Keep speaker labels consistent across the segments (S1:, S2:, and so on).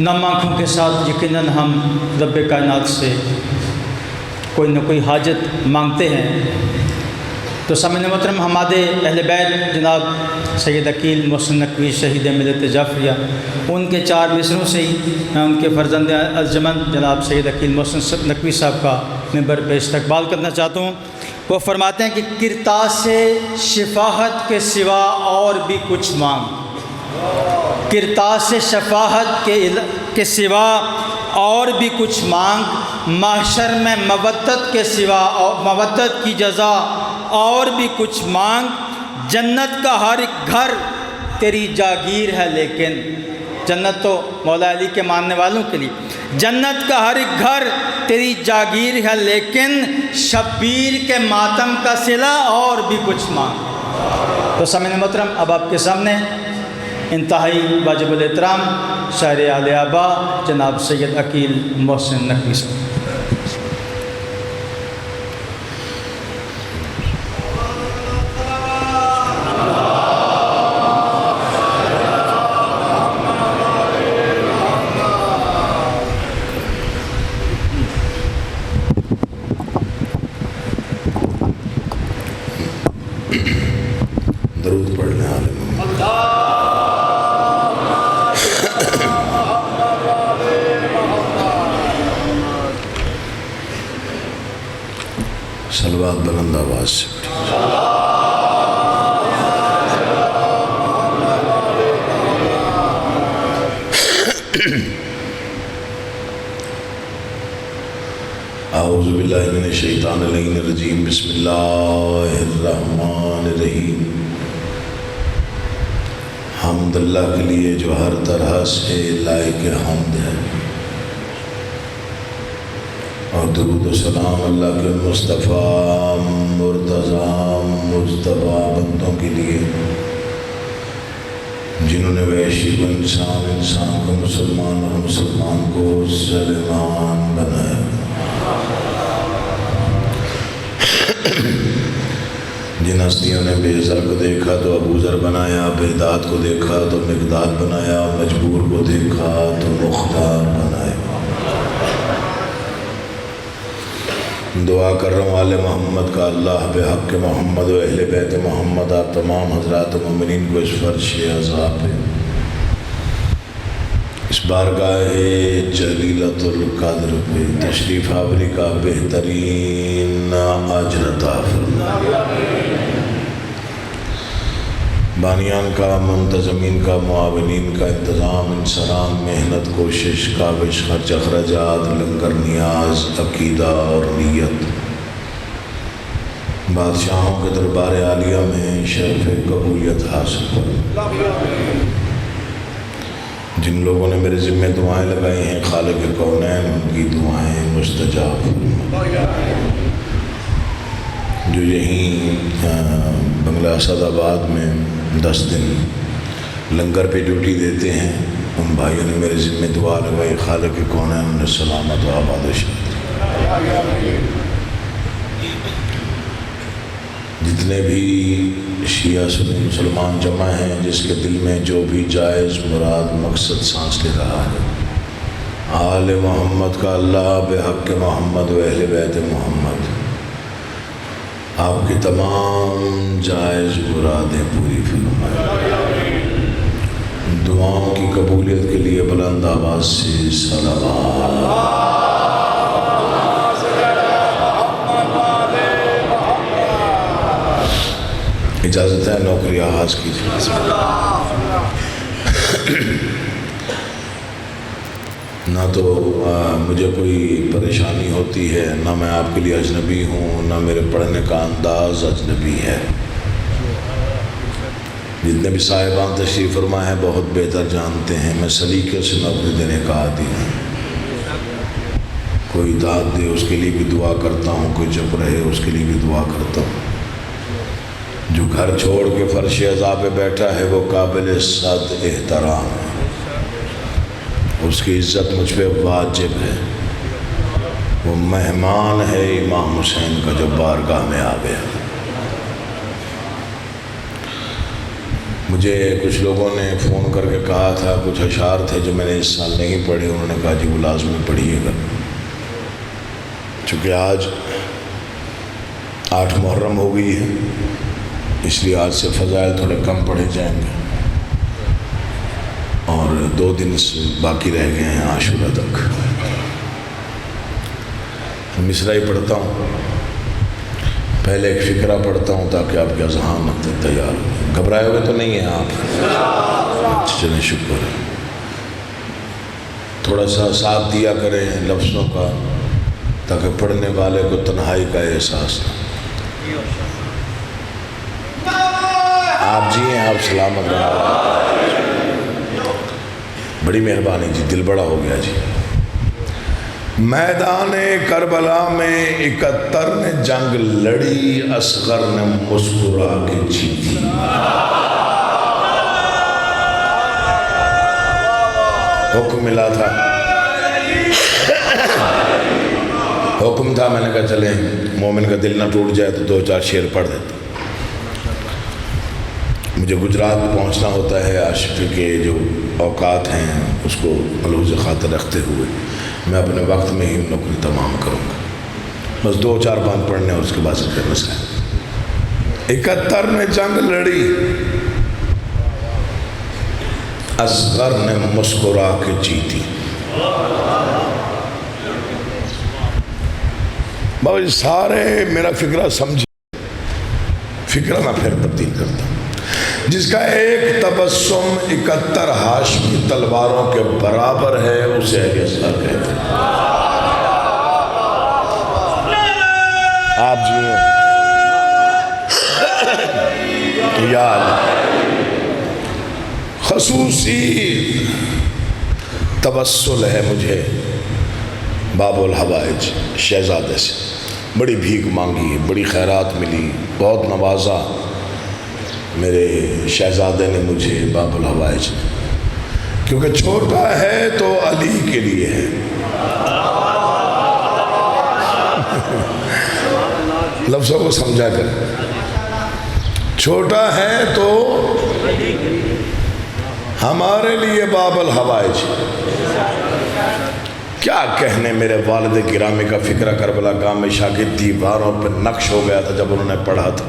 S1: نم آنکھوں کے ساتھ یقیناً ہم رب کائنات سے کوئی نہ کوئی حاجت مانگتے ہیں۔ تو سامعین محترم، ہمارے اہل بیت جناب سید عقیل محسن نقوی شہید ملت جعفریہ، ان کے 4 مصروں سے ہی میں ان کے فرزند ارجمند جناب سید عقیل محسن نقوی صاحب کا منبر پہ استقبال کرنا چاہتا ہوں۔ وہ فرماتے ہیں کہ کرتاس شفاہت کے سوا اور بھی کچھ مانگ، کرتاس شفاہت کے سوا اور بھی کچھ مانگ، محشر میں مودت کے سوا اور مودت کی جزا اور بھی کچھ مانگ، جنت کا ہر ایک گھر تیری جاگیر ہے لیکن، جنت تو مولا علی کے ماننے والوں کے لیے، جنت کا ہر ایک گھر تیری جاگیر ہے لیکن شبیر کے ماتم کا صلہ اور بھی کچھ مانگ۔ تو سامعین محترم، اب آپ کے سامنے انتہائی واجب الاحترام شاعر اہل آبا جناب سید عقیل محسن نقوی صاحب۔
S2: درود پڑھنے والے صلوات بلند آواز سے اعوذ باللہ من الشیطان الرجیم، بسم اللہ الرحمن الرحیم۔ حمد اللہ کے لیے جو ہر طرح سے لائق حمد ہے، اور درود و سلام اللہ کے مصطفیٰ مرتضیٰ مجتبیٰ بندوں کے لیے جنہوں نے وحشی کو انسان، انسان کو مسلمان اور مسلمان کو سلیمان بنایا۔ جن ہستیوں نے بے زر کو دیکھا تو ابو ذر بنایا، بغداد کو دیکھا تو مقداد بنایا، مجبور کو دیکھا تو مختار بنایا۔ دعا کر رہا ہوں آل محمد کا اللہ بحق محمد و اہل بیت محمد آپ تمام حضرات مومنین کو اس فرش عذاب پہ، اس بارگاہ جلیلۃ القدر پہ تشریف آوری کا بہترین اجر عطا فرمائے۔ بانیان کا، منتظمین کا، معاونین کا، انتظام، انصرام، محنت، کوشش، کاوش، خرچ اخراجات، لنگر، نیاز، عقیدہ اور نیت، بادشاہوں کے دربار عالیہ میں شرف قبولیت حاصل کریں۔ جن لوگوں نے میرے ذمہ دعائیں لگائی ہیں، خالق کونین ان کی دعائیں مستجاب فرمائے۔ جو یہیں بنگلہ اسد آباد میں 10 دن لنگر پہ ڈیوٹی دیتے ہیں، ان بھائیوں نے میرے ذمہ دعا لگائی، خالق کونین انہیں سلامت و آباد جتنے بھی شیعہ سنی مسلمان جمع ہیں، جس کے دل میں جو بھی جائز مراد مقصد سانس لے رہا ہے، آل محمد کا اللہ بحق محمد و اہل بیت محمد آپ کی تمام جائز مرادیں پوری فرمائے۔ دعاؤں کی قبولیت کے لیے بلند آواز سے صلوات۔ اجازت ہے نوکری آغاز کیجیے۔ نہ تو مجھے کوئی پریشانی ہوتی ہے، نہ میں آپ کے لیے اجنبی ہوں، نہ میرے پڑھنے کا انداز اجنبی ہے۔ جتنے بھی صاحبان تشریف فرما ہیں بہت بہتر جانتے ہیں میں سلیقے سے نوکری دینے کا عادی ہوں۔ کوئی داد دے اس کے لیے بھی دعا کرتا ہوں، کوئی چپ رہے اس کے لیے بھی دعا کرتا ہوں۔ جو گھر چھوڑ کے فرش عزا پہ بیٹھا ہے وہ قابل صد احترام ہے، اس کی عزت مجھ پہ واجب ہے۔ وہ مہمان ہے امام حسین کا جو بارگاہ میں آ گیا۔ مجھے کچھ لوگوں نے فون کر کے کہا تھا، کچھ اشعار تھے جو میں نے اس سال نہیں پڑھے، انہوں نے کہا جی وہ لازمی پڑھیے گا، چونکہ آج 8 محرم ہو گئی ہے، اس لیے آج سے فضائل تھوڑے کم پڑھے جائیں گے، اور 2 دن باقی رہ گئے ہیں عاشورہ تک۔ مصرعی پڑھتا ہوں، پہلے ایک فقرہ پڑھتا ہوں تاکہ آپ کے اذہان تیار ہو۔ گھبرائے ہوئے تو نہیں ہیں آپ؟ چلیں شکر ہے، تھوڑا سا ساتھ دیا کریں لفظوں کا تاکہ پڑھنے والے کو تنہائی کا احساس نہ۔ آپ جی ہیں، آپ سلامت رہا، بڑی مہربانی جی، دل بڑا ہو گیا جی۔ میدان کربلا میں 71 نے جنگ لڑی، اصغر نے مسکرا کے جیتی۔ حکم ملا تھا، حکم تھا، میں نے کہا چلیں مومن کا دل نہ ٹوٹ جائے تو 2-4 شعر پڑھ دیتا۔ مجھے گجرات پہنچنا ہوتا ہے، عاشقی کے جو اوقات ہیں اس کو ملحوظ خاطر رکھتے ہوئے میں اپنے وقت میں ہی نوکری تمام کروں گا، بس 2-4 بند پڑھنے اور اس کے بعد سے پھر مسئلہ۔ 71 نے جنگ لڑی، اصغر نے مسکرا کے جیتی۔ بابا سارے میرا فکرہ سمجھے، فکرہ میں پھر تبدیل کرتا ہوں۔ جس کا ایک تبسم 71 ہاشمی تلواروں کے برابر ہے اسے اہل اصغر کہتے ہیں۔ آپ جی یاد خصوصی توسل ہے مجھے باب الحوائج شہزادے سے، بڑی بھیک مانگی، بڑی خیرات ملی، بہت نوازا میرے شہزادے نے مجھے باب الحوائج، کیونکہ چھوٹا ہے تو علی کے لیے ہے۔ لفظوں کو سمجھا کر، چھوٹا ہے تو ہمارے لیے باب الحوائج۔ کیا کہنے میرے والد گرامی کا فکرہ کربلا گاہ میں شاگرد دیواروں پہ نقش ہو گیا تھا جب انہوں نے پڑھا تھا۔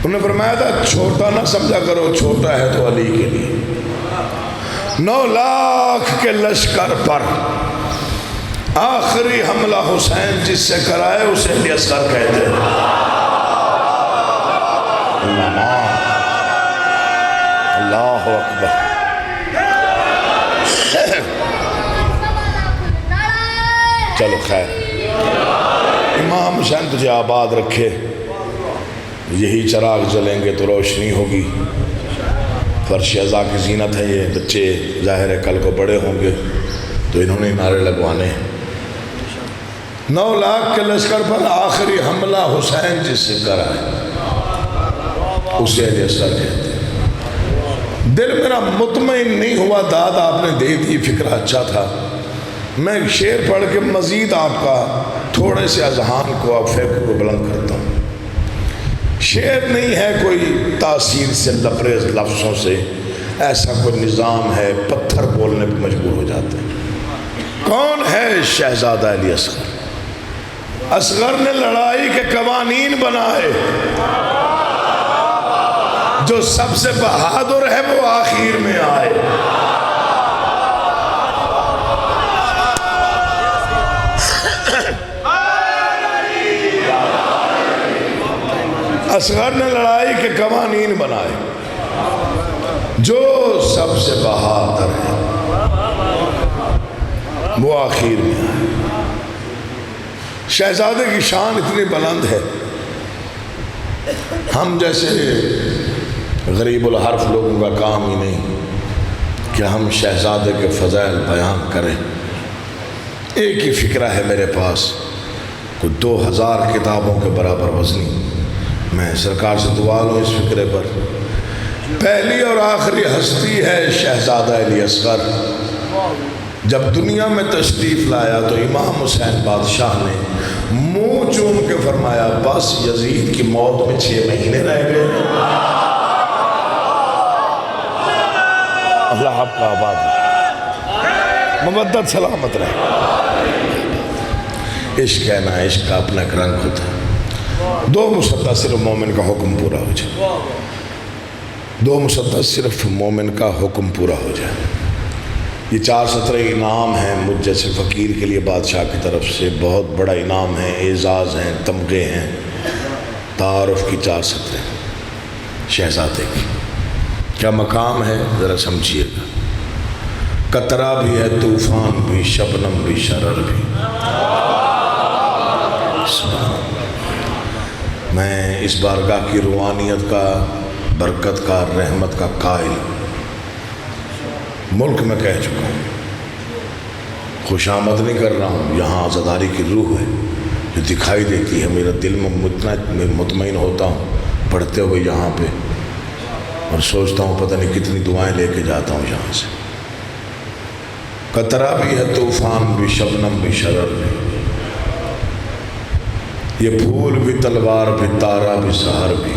S2: انہوں نے فرمایا تھا چھوٹا نہ سمجھا کرو، چھوٹا ہے تو علی کے لیے۔ 9 لاکھ کے لشکر پر آخری حملہ حسین جس سے کرائے اسے اہل اصغر کہتے ہیں۔ اللہ اکبر۔ چلو خیر، امام حسین تجھے آباد رکھے، یہی چراغ جلیں گے تو روشنی ہوگی۔ فرش ازا کی زینت ہے یہ، بچے ظاہر ہے کل کو بڑے ہوں گے تو انہوں نے نعرے لگوانے۔ 9 لاکھ کے لشکر پر آخری حملہ حسین جس سے کرائے اسے اہل اصغر کہتے ہیں۔ دل میرا مطمئن نہیں ہوا، داد آپ نے دے دی، فکرہ اچھا تھا۔ میں ایک شعر پڑھ کے مزید آپ کا تھوڑے سے اذہان کو آپ فکر کو بلند کرتا ہوں۔ شعر نہیں ہے کوئی تاثیر سے لبریز لفظوں سے، ایسا کوئی نظام ہے پتھر بولنے پہ مجبور ہو جاتے ہیں۔ کون ہے شہزادہ علی اصغر؟ اصغر نے لڑائی کے قوانین بنائے، جو سب سے بہادر ہے وہ آخر میں آئے۔ اصغر نے لڑائی کے قوانین بنائے، جو سب سے بہادر ہے وہ آخر میں آئے۔ شہزادے کی شان اتنی بلند ہے، ہم جیسے غریب الحرف لوگوں کا کام ہی نہیں کہ ہم شہزادے کے فضائل بیان کریں۔ ایک ہی فکرہ ہے میرے پاس، کوئی 2000 کتابوں کے برابر وزنی۔ میں سرکار سے دعا لوں اس فکرے پر۔ پہلی اور آخری ہستی ہے شہزادہ علی اصغر۔ جب دنیا میں تشریف لایا تو امام حسین بادشاہ نے منہ چوم کے فرمایا بس یزید کی موت میں 6 مہینے رہ گئے۔ اللہ آپ کا آباد رہے، مودت سلامت رہے۔ عشق ہے نا، عشق کا اپنا ایک رنگ ہوتا ہے۔ 2 مصدق صرف مومن کا حکم پورا ہو جائے، 2 مصدق صرف مومن کا حکم پورا ہو جائے۔ یہ 4 سطریں انعام ہیں مجھ جیسے فقیر کے لیے بادشاہ کی طرف سے، بہت بڑا انعام ہے، اعزاز ہیں، تمغے ہیں۔ تعارف کی 4 سطریں شہزادے کی، کیا مقام ہے ذرا سمجھیے گا۔ قطرہ بھی ہے، طوفان بھی، شبنم بھی، شرر بھی۔ میں اس بارگاہ کی روحانیت کا، برکت کا، رحمت کا قائل ملک میں کہہ چکا ہوں، خوش آمد نہیں کر رہا ہوں۔ یہاں عزاداری کی روح ہے جو دکھائی دیتی ہے، میرا دل میں مطمئن ہوتا ہوں پڑھتے ہوئے یہاں پہ، اور سوچتا ہوں پتہ نہیں کتنی دعائیں لے کے جاتا ہوں یہاں سے۔ قطرہ بھی ہے، طوفان بھی، شبنم بھی، شرر بھی۔ یہ پھول بھی، تلوار بھی، تارا بھی، سحر بھی۔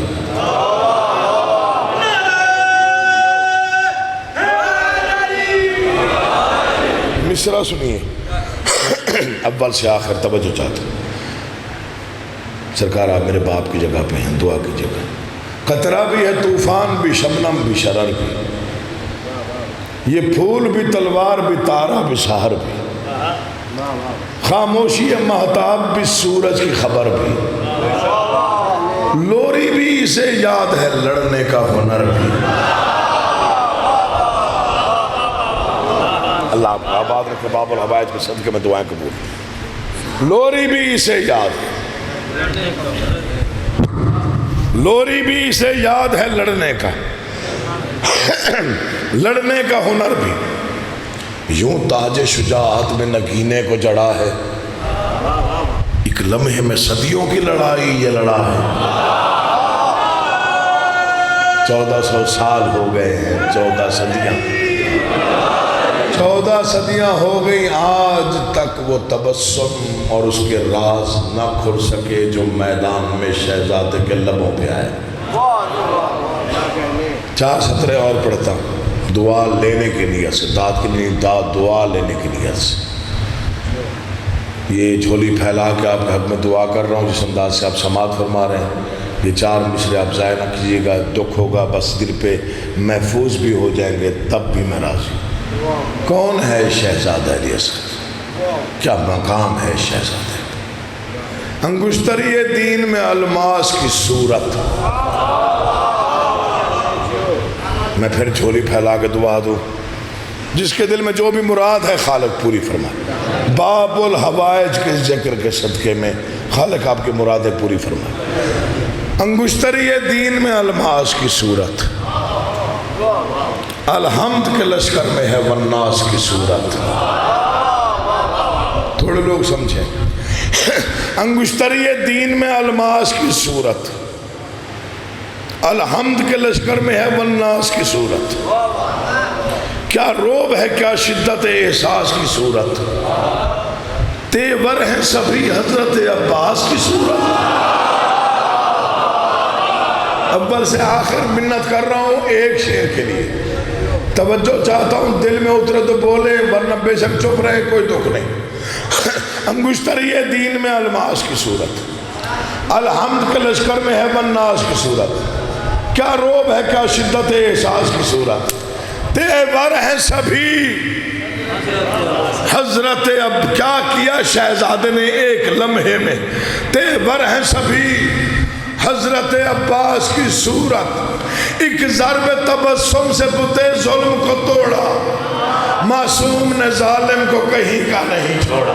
S2: مصرع سنیے اول سے آخر، توجہ چاہتا ہوں۔ سرکار آپ میرے باپ کی جگہ پہ ہیں، دعا کیجیے گا۔ قطرہ بھی ہے، طوفان بھی، شبنم بھی، شرر بھی۔ یہ پھول بھی، تلوار بھی، تارا بھی، سحر بھی۔ خاموشی ہے مہتاب بھی، سورج کی خبر بھی۔ لوری بھی اسے یاد ہے، لڑنے کا ہنر بھی۔ اللہ آپ کو آباد رکھے، باب الحوائج کے صدقے میں دعائیں قبول۔ لوری بھی اسے یاد ہے، لوری بھی اسے یاد ہے، لڑنے کا لڑنے کا ہنر بھی۔ یوں تاج شجاعت میں نگینے کو جڑا ہے، ایک لمحے میں صدیوں کی لڑائی یہ لڑا ہے۔ 1400 سال ہو گئے ہیں، 14 صدیاں ہو گئی، آج تک وہ تبسم اور اس کے راز نہ کھل سکے جو میدان میں شہزادے کے لبوں پہ آئے۔ 4 سطریں اور پڑھتا ہوں، دعا لینے کی نیت سے، داد کی نہیں، دعا لینے کی نیت سے۔ یہ جھولی پھیلا کے آپ کے حق میں دعا کر رہا ہوں، جس انداز سے آپ سماعت فرما رہے ہیں۔ یہ 4 مصرے آپ ضائع نہ کیجیے گا، دکھ ہوگا بس دل پہ، محفوظ بھی ہو جائیں گے تب بھی میں راضی۔ کون ہے شہزادہ علی اصغر؟ کیا مقام ہے شہزادے؟ انگشتری دین میں الماس کی صورت۔ میں پھر جھولی پھیلا کے دعا دوں، جس کے دل میں جو بھی مراد ہے خالق پوری فرمائے۔ باب الحوائج کے ذکر کے صدقے میں خالق آپ کی مرادیں پوری فرمائے۔ انگشتری دین میں الماس کی صورت، الحمد کے لشکر میں ہے والناس کی صورت۔ تھوڑے لوگ سمجھیں، انگشتری دین میں الماس کی صورت، الحمد کے لشکر میں ہے والناس کی صورت۔ کیا روب ہے، کیا شدت احساس کی صورت، تیور ہیں سبھی حضرت عباس کی صورت۔ اول سے آخر منت کر رہا ہوں ایک شعر کے لیے، توجہ چاہتا ہوں، دل میں اترے تو بولے ورنہ بے شک چپ رہے، کوئی دکھ نہیں۔ انگشتری دین میں الماس کی صورت، الحمد کے لشکر میں ہے والناس کی صورت۔ کیا روب ہے، کیا شدت احساس کی صورت، تیور ہیں سبھی حضرت اب کیا کیا شہزادے نے ایک لمحے میں، تیور ہیں سبھی حضرت عباس کی صورت۔ ایک ضرب تبسم سے بتے ظلم کو توڑا، معصوم نے ظالم کو کہیں کا نہیں چھوڑا۔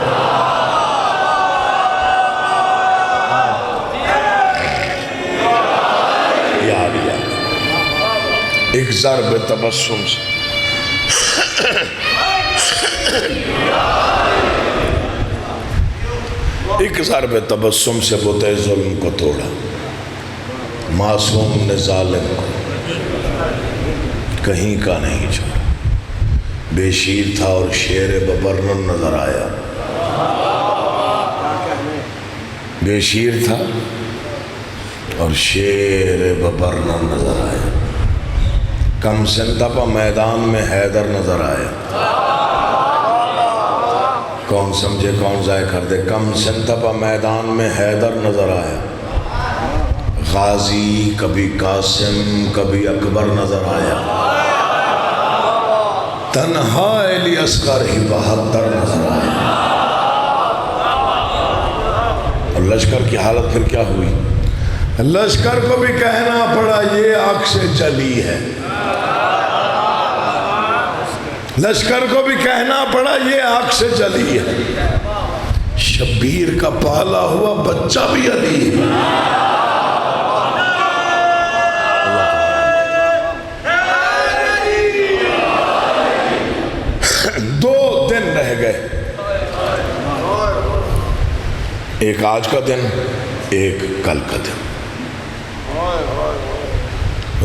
S2: ایک ضرب تبسم سے ایک ضرب تبسم سے بتے ظلم کو توڑا، معصوم نے ظالم کو کہیں کا نہیں چھوڑا۔ بے شیر تھا اور شیر ببرنن نظر آیا، بے شیر تھا اور شیر ببرنن نظر آیا۔ کم سنتپا میدان میں حیدر نظر آیا. کون سمجھے کون ضائع کر دے. کم سنتپا میدان میں حیدر نظر آیا. غازی کبھی قاسم کبھی اکبر نظر آیا. تنہا علی اصغر ہی 72 نظر آیا. اور لشکر کی حالت پھر کیا ہوئی؟ لشکر کو بھی کہنا پڑا یہ آنکھ سے چلی ہے. لشکر کو بھی کہنا پڑا یہ آنکھ سے چلی ہے. شبیر کا پالا ہوا بچہ بھی علی ہے. 2 دن رہ گئے. ایک آج کا دن ایک کل کا دن.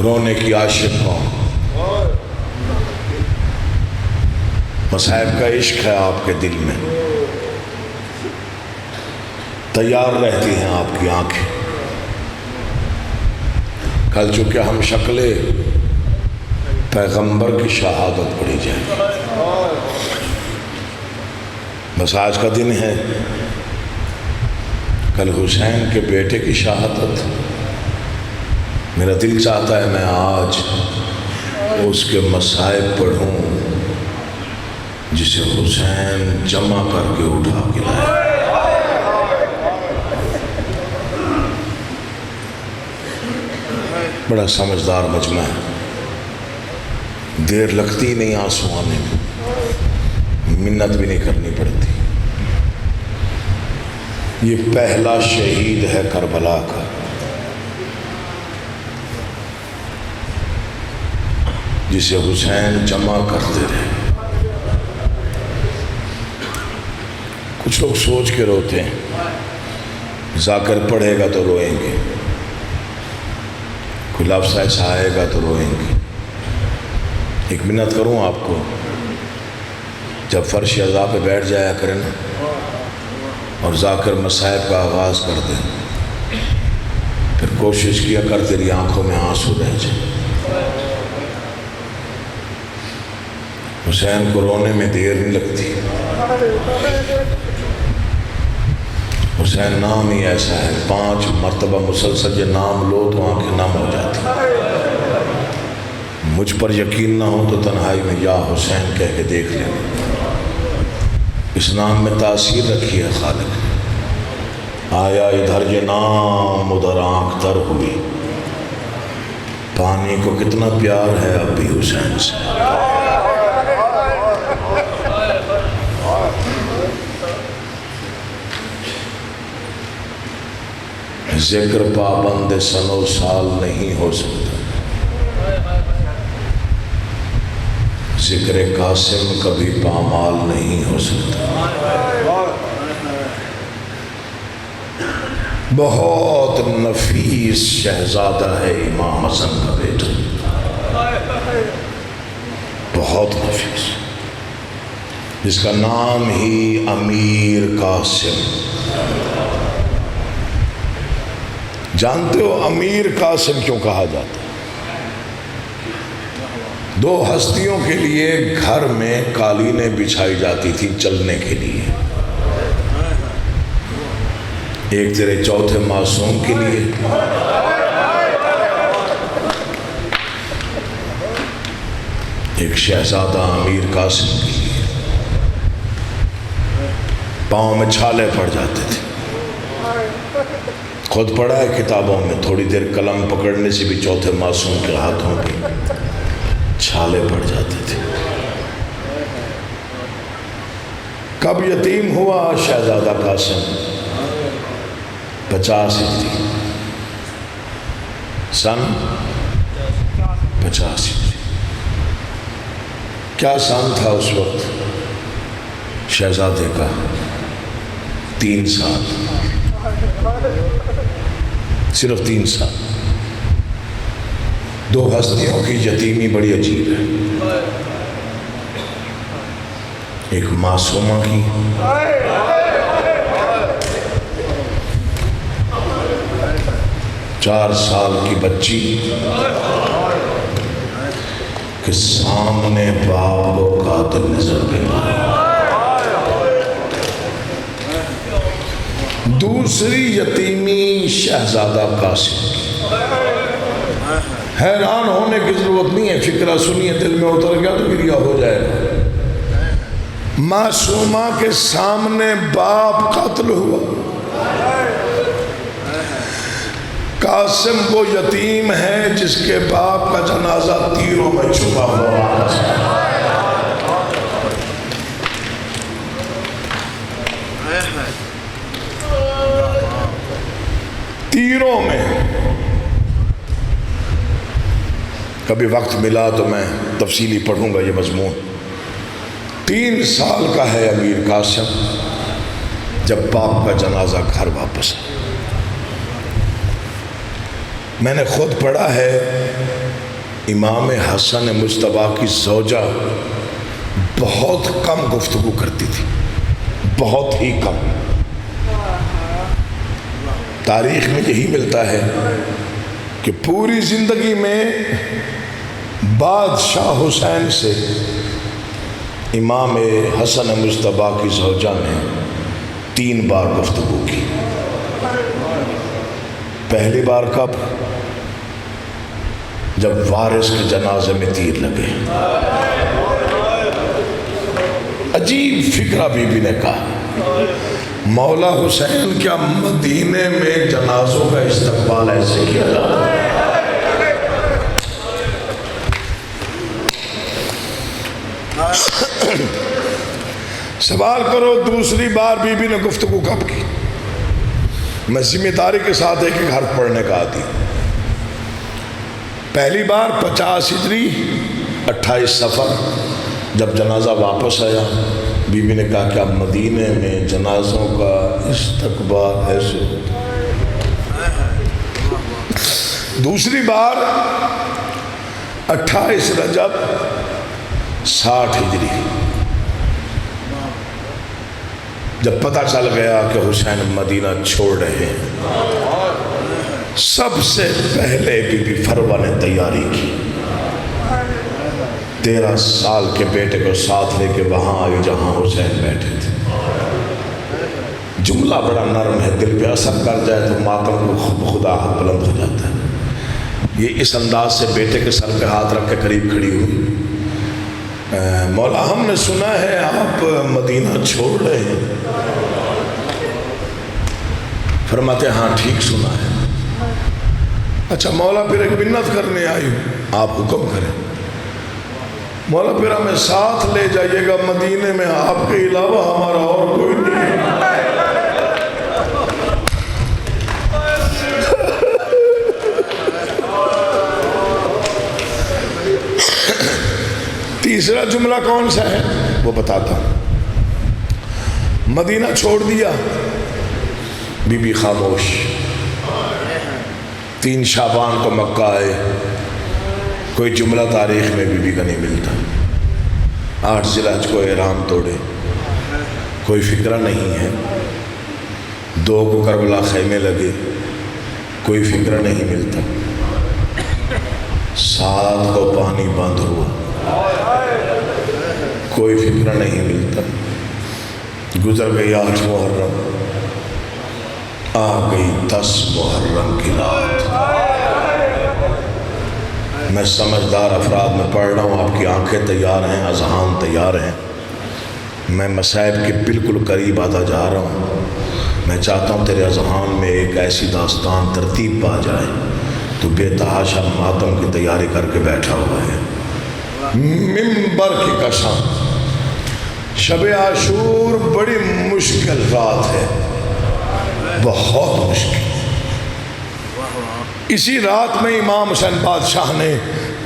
S2: رونے کی عاشق قوم. مصائب کا عشق ہے آپ کے دل میں. تیار رہتی ہیں آپ کی آنکھیں. کل چونکہ ہم شکل پیغمبر کی شہادت پڑھی جائے. بس آج کا دن ہے. کل حسین کے بیٹے کی شہادت. میرا دل چاہتا ہے میں آج اس کے مصائب پڑھوں جسے حسین جمع کر کے اٹھا کے لائے. بڑا سمجھدار مجمع ہے. دیر لگتی نہیں آنسو آنے میں. منت بھی نہیں کرنی پڑتی. یہ پہلا شہید ہے کربلا کا. جسے حسین جمع کرتے رہے. کچھ لوگ سوچ کے روتے ہیں. ذاکر پڑھے گا تو روئیں گے. کوئی لفظ ایسا آئے گا تو روئیں گے. ایک منت کروں آپ کو, جب فرش عزا پہ بیٹھ جایا کریں نا اور ذاکر مصائب کا آغاز کر دیں, پھر کوشش کیا کر تیری آنکھوں میں آنسو رہ جائیں. حسین کو رونے میں دیر نہیں لگتی. حسین نام ہی ایسا ہے, 5 مرتبہ مسلسل یہ نام لو تو آنکھیں نم ہو جاتی. مجھ پر یقین نہ ہو تو تنہائی میں یا حسین کہہ کے دیکھ لینا. اس نام میں تاثیر رکھی ہے خالق نے. آیا ادھر یہ نام ادھر آنکھ تر ہوئی. پانی کو کتنا پیار ہے اب بھی حسین سے. ذکر پابند سنو سال نہیں ہو سکتا. ذکر قاسم کبھی پامال نہیں ہو سکتا. بہت نفیس شہزادہ ہے امام حسن کا بیٹا. بہت نفیس, جس کا نام ہی امیر قاسم. جانتے ہو امیر قاسم کیوں کہا جاتا ہے؟ 2 ہستیوں کے لیے گھر میں قالینیں بچھائی جاتی تھی چلنے کے لیے. ایک تیرے چوتھے معصوم کے لیے, ایک شہزادہ امیر قاسم کے لیے. پاؤں میں چھالے پڑ جاتے تھے. خود پڑھا ہے کتابوں میں, تھوڑی دیر قلم پکڑنے سے بھی چوتھے معصوم کے ہاتھوں پہ چھالے پڑ جاتے تھے. کب یتیم ہوا شہزادہ قاسم؟ 50 ہجری, سن 50 ہجری. کیا سن تھا اس وقت شہزادے کا؟ 3 سال, صرف 3 سال. 2 ہستیوں کی یتیمی بڑی عجیب ہے. ایک معصومہ کی, چار سال کی بچی, کہ سامنے باپ کو قاتل نظر پہ دوسری یتیمی شہزادہ قاسم کی۔ حیران ہونے کی ضرورت نہیں ہے، فکرہ سنیے دل میں اتر گیا تو گریا ہو جائے گا۔ معصومہ کے سامنے باپ قتل ہوا، قاسم وہ یتیم ہے جس کے باپ کا جنازہ تیروں میں چھپا ہوا ہے۔ تیروں میں کبھی وقت ملا تو میں تفصیلی پڑھوں گا یہ مضمون۔ 3 سال کا ہے امیر قاسم جب باپ کا جنازہ گھر واپس آیا۔ میں نے خود پڑھا ہے امام حسن مجتبیٰ کی زوجہ بہت کم گفتگو کرتی تھی، بہت ہی کم۔ تاریخ میں یہی ملتا ہے کہ پوری زندگی میں بادشاہ حسین سے امام حسن مجتبیٰ کی زوجہ نے 3 بار گفتگو کی۔ پہلی بار کب؟ جب وارث کے جنازے میں تیر لگے۔ عجیب فکرہ بی بی نے کہا، مولا حسین کیا مدینے میں جنازوں کا استقبال ایسے کیا جاتا ہے؟ سوال کرو دوسری بار بی بی نے گفتگو کب کی؟ میں ذمہ داری کے ساتھ ایک حرف پڑھنے کا عادی۔ پہلی بار 50 ہجری 28 صفر جب جنازہ واپس آیا، بی بی نے کہا کہ مدینے میں جنازوں کا استقبال ایسے ہوتا ہے۔ دوسری بار 28 رجب 60 ہجری جب پتہ چل گیا کہ حسین مدینہ چھوڑ رہے ہیں، سب سے پہلے بی بی فروہ نے تیاری کی۔ 13 سال کے بیٹے کو ساتھ لے کے وہاں آئی جہاں حسین بیٹھے تھے۔ جملہ بڑا نرم ہے، دل پہ اثر کر جائے تو ماتم کو خدا بلند ہو جاتا ہے۔ یہ اس انداز سے بیٹے کے سر پہ ہاتھ رکھ کے قریب کھڑی ہوئی، مولا ہم نے سنا ہے آپ مدینہ چھوڑ رہے ہیں۔ فرماتے ہاں ٹھیک سنا ہے۔ اچھا مولا پھر ایک منت کرنے آئی ہوں، آپ حکم کریں۔ مولا پھر ہمیں ساتھ لے جائیے گا، مدینے میں آپ کے علاوہ ہمارا اور کوئی نہیں ہے۔ تیسرا جملہ کون سا ہے وہ بتاتا ہوں۔ مدینہ چھوڑ دیا، بی بی خاموش۔ 3 شعبان کو مکہ آئے، کوئی جملہ تاریخ میں بی بی کا نہیں ملتا۔ 8 ذی الحجہ کو احرام توڑے، کوئی فکرہ نہیں ہے۔ 2 کو کربلا خیمے لگے، کوئی فکرہ نہیں ملتا۔ 7 کو پانی بند ہوا، کوئی فکرہ نہیں ملتا۔ گزر گئی 8 محرم، آ گئی 10 محرم کی رات۔ میں سمجھدار افراد میں پڑھ رہا ہوں، آپ کی آنکھیں تیار ہیں، اذہان تیار ہیں۔ میں مصائب کے بالکل قریب آتا جا رہا ہوں۔ میں چاہتا ہوں تیرے اذہان میں ایک ایسی داستان ترتیب پا جائے تو بے تحاشا ماتم کی تیاری کر کے بیٹھا ہوا ہے۔ ممبر کی قسم، شب عاشور بڑی مشکل رات ہے، بہت مشکل۔ اسی رات میں امام حسین بادشاہ نے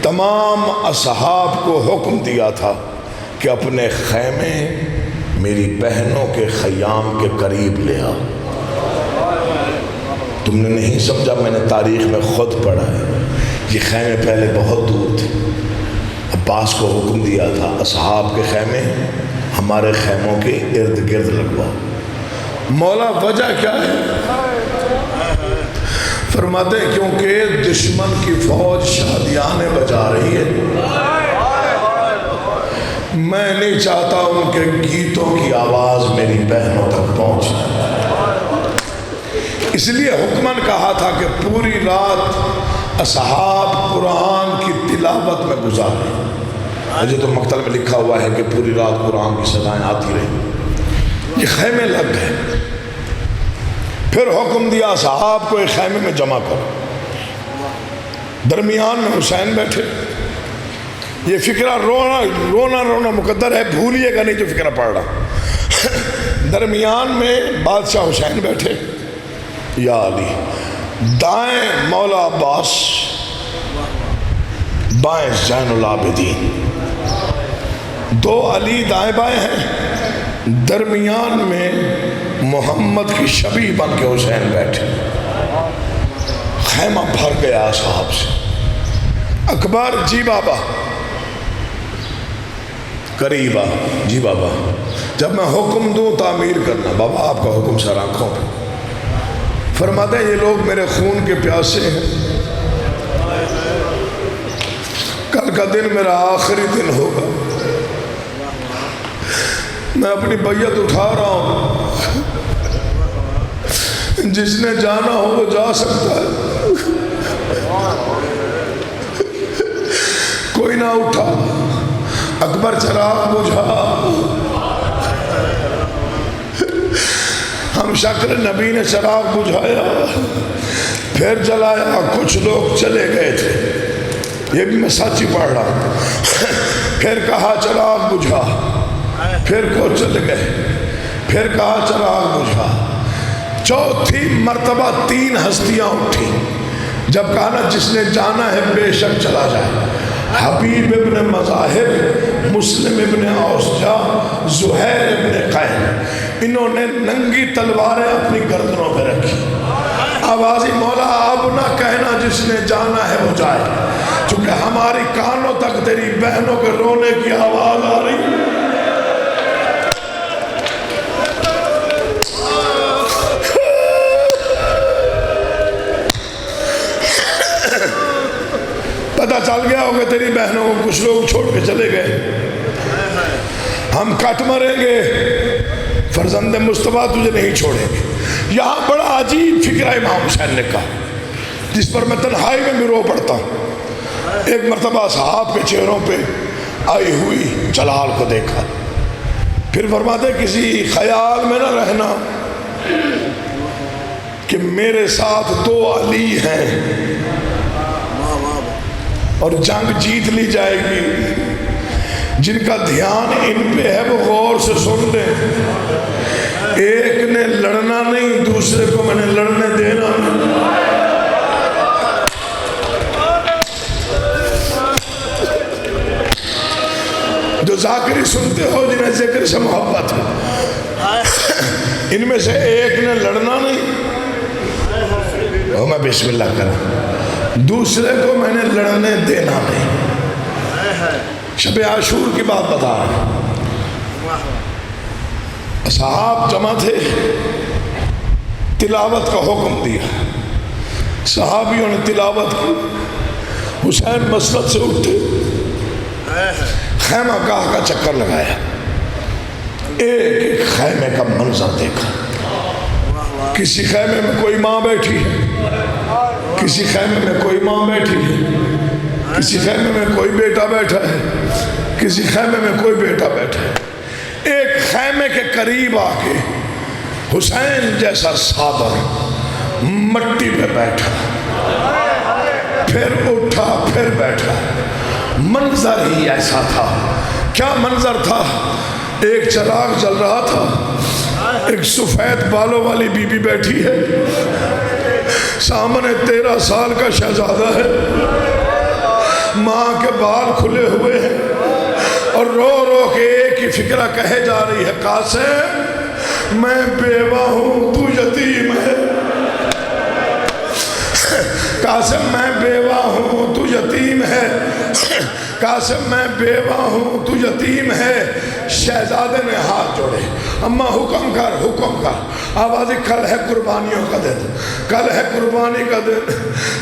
S2: تمام اصحاب کو حکم دیا تھا کہ اپنے خیمے میری بہنوں کے خیام کے قریب لے آؤ۔ تم نے نہیں سمجھا، میں نے تاریخ میں خود پڑھا ہے، یہ خیمے پہلے بہت دور تھے۔ عباس کو حکم دیا تھا اصحاب کے خیمے ہمارے خیموں کے ارد گرد لگواؤ۔ مولا وجہ کیا ہے؟ فرماتے ہیں کیونکہ دشمن کی فوج شادیانے بجا رہی ہے۔ میں نہیں چاہتا ان کے گیتوں کی آواز میری بہنوں تک پہنچے، اس لیے حکماً کہا تھا کہ پوری رات اصحاب قرآن کی تلاوت میں گزارے۔ مجھے تو مقتل میں لکھا ہوا ہے کہ پوری رات قرآن کی صدائیں آتی رہی۔ یہ خیمے لگ گئے، پھر حکم دیا اصحاب کو ایک خیمے میں جمع کرو۔ درمیان میں حسین بیٹھے۔ یہ فکرہ رونا مقدر ہے، بھولیے گا نہیں جو فکرہ پڑھ رہا۔ درمیان میں بادشاہ حسین بیٹھے، یا علی، دائیں مولا عباس، بائیں زین العابدین، دو علی دائیں بائیں ہیں، درمیان میں محمد کی شبیہ بن کے حسین بیٹھے۔ خیمہ بھر گیا صاحب سے۔ اکبر، جی بابا، قریبا، جی بابا، جب میں حکم دوں تعمیر کرنا۔ بابا آپ کا حکم سر آنکھوں پہ۔ فرماتے ہیں یہ لوگ میرے خون کے پیاسے ہیں، کل کا دن میرا آخری دن ہوگا، میں اپنی بیعت اٹھا رہا ہوں، جس نے جانا ہو وہ جا سکتا ہے۔ کوئی نہ اٹھا۔ اکبر چراغ بجھا۔ ہم شکل نبی نے چراغ بجھایا، پھر جلایا۔ کچھ لوگ چلے گئے تھے، یہ بھی میں سچ ہی پڑھ رہا ہوں۔ پھر کہا چراغ بجھا، پھر کو چلے گئے، پھر کہا چراغ بجھا۔ چوتھی مرتبہ 3 ہستیاں اٹھی۔ جب کہا نا جس نے جانا ہے بے شک چلا جائے۔ حبیب ابن مظاہر، مسلم ابن اوسجا، زہیر ابن قین، انہوں نے ننگی تلواریں اپنی گردنوں پہ رکھی۔ آوازی مولا اب نہ کہنا جس نے جانا ہے وہ جائے، چونکہ ہماری کانوں تک تیری بہنوں کے رونے کی آواز آ رہی۔ پتہ چل گیا ہوگا تیری بہنوں کو، کچھ لوگ چھوڑ کے چلے گئے۔ ہم کٹ مریں گے، فرزند مصطفیٰ تجھے نہیں چھوڑیں گے۔ یہاں بڑا عجیب فکرہ امام حسین نے کہا، جس پر میں تنہائی میں بھی رو پڑتا ہوں۔ ایک مرتبہ صحاب کے چہروں پہ آئی ہوئی جلال کو دیکھا، پھر فرماتے کسی خیال میں نہ رہنا کہ میرے ساتھ 2 علی ہیں اور جنگ جیت لی جائے گی۔ جن کا دھیان ان پہ ہے وہ غور سے سن لیں۔ ایک نے لڑنا نہیں، دوسرے کو میں نے لڑنے دینا نہیں۔ جو ذاکری سنتے ہو، جنہیں ذکر سے محبت ہے، ان میں سے ایک نے لڑنا نہیں، وہ میں بسم اللہ کرا، دوسرے کو میں نے لڑنے دینا نہیں۔ شب عاشور کی بات بتا رہا ہوں۔ صحاب جمع تھے، تلاوت کا حکم دیا، صحابیوں نے تلاوت کی۔ حسین مسجد سے اٹھے، خیمہ گاہ کا چکر لگایا، ایک ایک خیمے کا منظر دیکھا۔ کسی خیمے میں کوئی ماں بیٹھی ہے، کسی خیمے میں کوئی ماں بیٹھی ہے، کسی خیمے میں کوئی بیٹا بیٹھا ہے، کسی خیمے میں کوئی بیٹا بیٹھا ہے۔ ایک خیمے کے قریب آ کے حسین جیسا صابر مٹی پہ بیٹھا، پھر اٹھا، پھر بیٹھا۔ منظر ہی ایسا تھا۔ کیا منظر تھا؟ ایک چراغ جل رہا تھا، ایک سفید بالوں والی بی بی بیٹھی ہے، سامنے 13 سال کا شہزادہ ہے، ماں کے بال کھلے ہوئے ہیں، اور رو رو کے ایک ہی فکرہ کہے جا رہی ہے، قاسم میں بیوہ ہوں تو یتیم ہے، قاسم میں بیوہ ہوں تو یتیم ہے، قاسم میں بیوہ ہوں تو یتیم ہے۔ شہزادے نے ہاتھ جوڑے، اما حکم کر. آوازی کل ہے قربانیوں کا دن, کل ہے قربانی کا دن.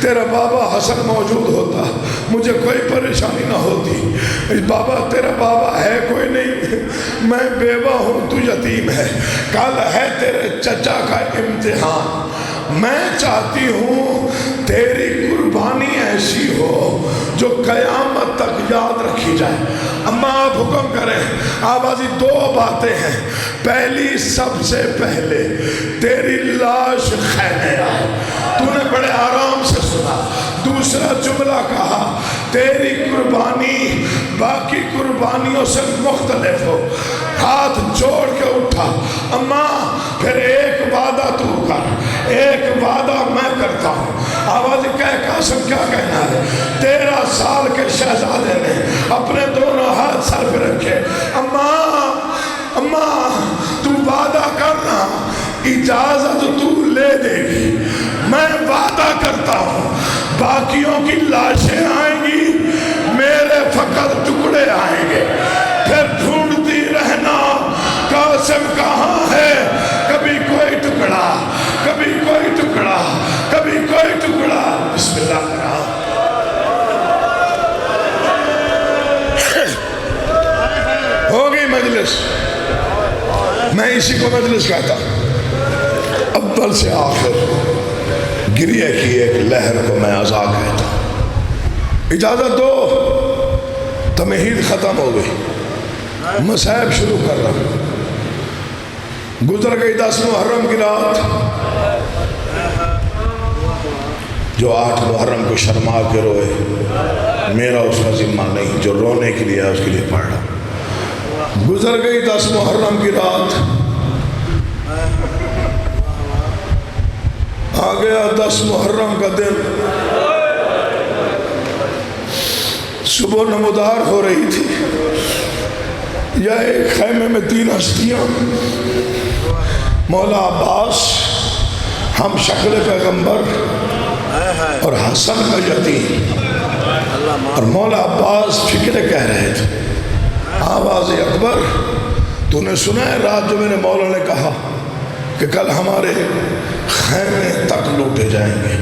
S2: تیرا بابا حسن موجود ہوتا مجھے کوئی پریشانی نہ ہوتی. بابا تیرا بابا ہے کوئی نہیں, میں بیوہ ہوں تو یتیم ہے. کل ہے تیرے چچا کا امتحان. میں چاہتی ہوں تیری قربانی ایسی ہو جو قیامت تک یاد رکھی جائے. اما آپ حکم کریں. آوازی دو باتیں ہیں. پہلی سب سے پہلے تیری لاش خیمے آئے, تو نے بڑے آرام سے سنا. دوسرا جملہ کہا تیری قربانی باقی قربانیوں سے مختلف ہو. ہاتھ جوڑ کے اٹھا. اماں پھر ایک وعدہ تو کر, ایک وعدہ میں کرتا ہوں. آواز قاسم کیا کہنا ہے؟ 13 سال کے شہزادے نے اپنے دونوں ہاتھ سر پہ رکھے. اماں تو وعدہ کرنا, اجازت تو لے دے گی. میں وعدہ کرتا ہوں باقیوں کی لاشیں آئیں گی, میرے فقط ٹکڑے آئیں گے. پھر ڈھونڈتی رہنا قاسم کہاں ہے. کبھی کوئی ٹکڑا, کبھی کوئی ٹکڑا, کبھی کوئی ٹکڑا. بسم اللہ کرام. ہوگی مجلس. میں اسی کو مجلس کہتا ہوں. اول سے آخر گریہ کی ایک لہر کو میں عزا کہتا ہوں. اجازت دو, تمہید ختم ہو گئی, مصائب شروع کر رہا ہوں. گزر گئی 10 محرم کی رات, جو 8 محرم کو شرما کے روئے, میرا اس کا ذمہ نہیں, جو رونے کے لیے ہے اس کے لیے پڑھ رہا. گزر گئی 10 محرم کی رات, آ گیا 10 محرم کا دن. صبح نمودار ہو رہی تھی. یا ایک خیمے میں 3 ہستیاں, مولا عباس ہم شکل پیغمبر اور حسن کا یتیم, اور مولا عباس فکرے کہہ رہے تھے. آواز اکبر, تو نے سنا ہے رات جو میرے مولا نے کہا کہ کل ہمارے خیمے تک لوٹے جائیں گے,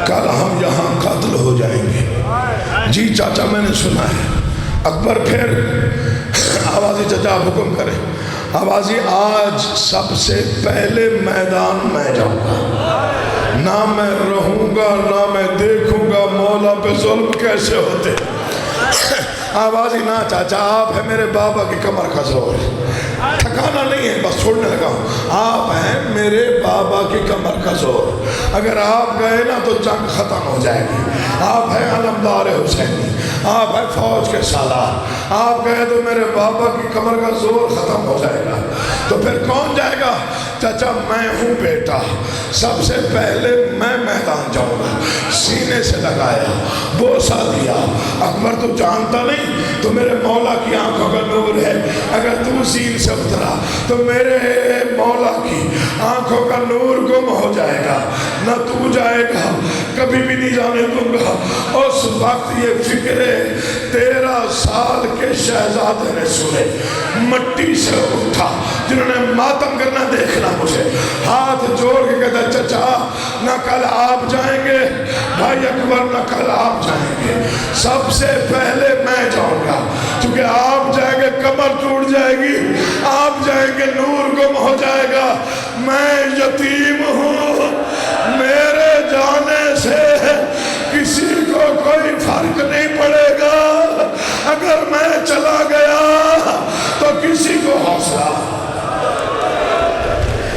S2: کل ہم یہاں قتل ہو جائیں گے. جی چاچا میں نے سنا ہے. اکبر پھر آوازی چچا آپ حکم کریں. آوازی آج سب سے پہلے میدان میں جاؤں گا, نہ میں رہوں گا نہ میں دیکھوں گا مولا پہ ظلم کیسے ہوتے. آوازی نہ چاچا, آپ ہے میرے بابا کی کمر کا زور, ٹھکانا نہیں ہے, بس چھوڑنے لگا ہوں. آپ ہیں میرے بابا کی کمر کا زور, اگر آپ گئے نا تو جنگ ختم ہو جائے گی. آپ ہیں علمدار حسینی, آپ ہیں فوج کے سالار, آپ گئے تو میرے بابا کی کمر کا زور ختم ہو جائے گا. تو پھر کون جائے گا؟ چچا میں ہوں بیٹا, سب سے پہلے میں میدان جاؤں گا. سینے سے لگایا, بوسہ دیا. اکبر تو جانتا نہیں, تو میرے مولا کی آنکھوں کا نور ہے. اگر تو سین سے اترا تو میرے مولا کی آنکھوں کا نور گم ہو جائے گا, نہ تو جائے گا, کبھی بھی نہیں جانے دوں گا. اس وقت یہ فکرے 13 سال کے شہزادے نے سنے, مٹی سے اٹھا, جنہوں نے ماتم کرنا دیکھنا مجھے, ہاتھ جوڑ کے کہتا چچا نہ کل آپ جائیں گے, بھائی اکبر نہ کل آپ جائیں گے, سب سے پہلے میں جاؤں گا. کیونکہ آپ جائیں گے کمر ٹوٹ جائے گی, آپ جائیں گے نور گم ہو جائے گا. میں یتیم ہوں, میرے جانے سے کسی کو کوئی فرق نہیں پڑے گا. اگر میں چلا گیا تو کسی کو حوصلہ.